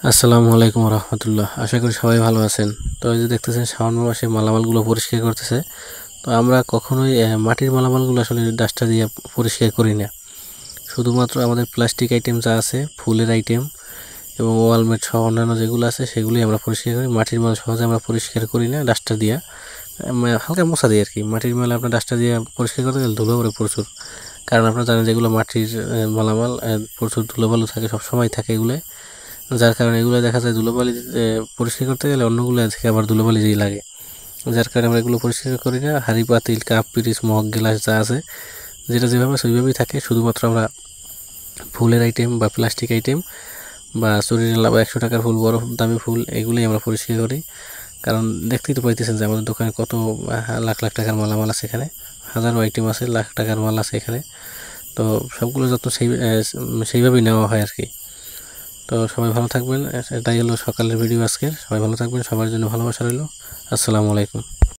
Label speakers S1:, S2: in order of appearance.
S1: আসসালামু আলাইকুম রহমতুল্লাহ। আশা করি সবাই ভালো আছেন। তো এই যে দেখতেছেন শাওন মাসে মালামালগুলো পরিষ্কার করতেছে। তো আমরা কখনোই মাটির মালামালগুলো আসলে ডাস্টার দিয়ে পরিষ্কার করি না। শুধুমাত্র আমাদের প্লাস্টিক আইটেম যা আছে, ফুলের আইটেম এবং ওয়ালমেট সহ অন্যান্য যেগুলো আছে সেগুলোই আমরা পরিষ্কার করি। মাটির মাল সহজে আমরা পরিষ্কার করি না ডাস্টার দিয়া। হালকা মশা দিই আর কি। মাটির মাল আপনার ডাস্টার দিয়ে পরিষ্কার করতে গেলে ধুলো পড়ে প্রচুর। কারণ আপনারা জানেন যেগুলো মাটির মালামাল প্রচুর ধুলোবালু থাকে, সবসময় থাকে এগুলো। যার কারণে এগুলো দেখা যায় ধুলোবালি পরিষ্কার করতে গেলে অন্যগুলো থেকে আবার ধুলোবালি যেই লাগে। যার কারণে আমরা এগুলো পরিষ্কার করি না। হাঁড়ি পাতিল কাপ পিরিচ মগ গ্লাস যা আছে যেটা যেভাবে সেইভাবেই থাকে। শুধুমাত্র আমরা ফুলের আইটেম বা প্লাস্টিক আইটেম বা চুরিনালা বা 100 টাকার ফুল, বড় দামি ফুল, এগুলোই আমরা পরিষ্কার করি। কারণ দেখতেই তো পাইতেছেন যে আমাদের দোকানে কত লাখ লাখ টাকার মালামাল আছে। এখানে হাজারো আইটেম আছে, লাখ টাকার মাল আছে এখানে। তো সবগুলো যত্ন সেইভাবেই নেওয়া হয় আর কি। তো সবাই ভালো থাকবেন। এটাই হলো সকালের ভিডিও আজকের। সবাই ভালো থাকবেন, সবার জন্য ভালোবাসা রইল। আসসালামু আলাইকুম।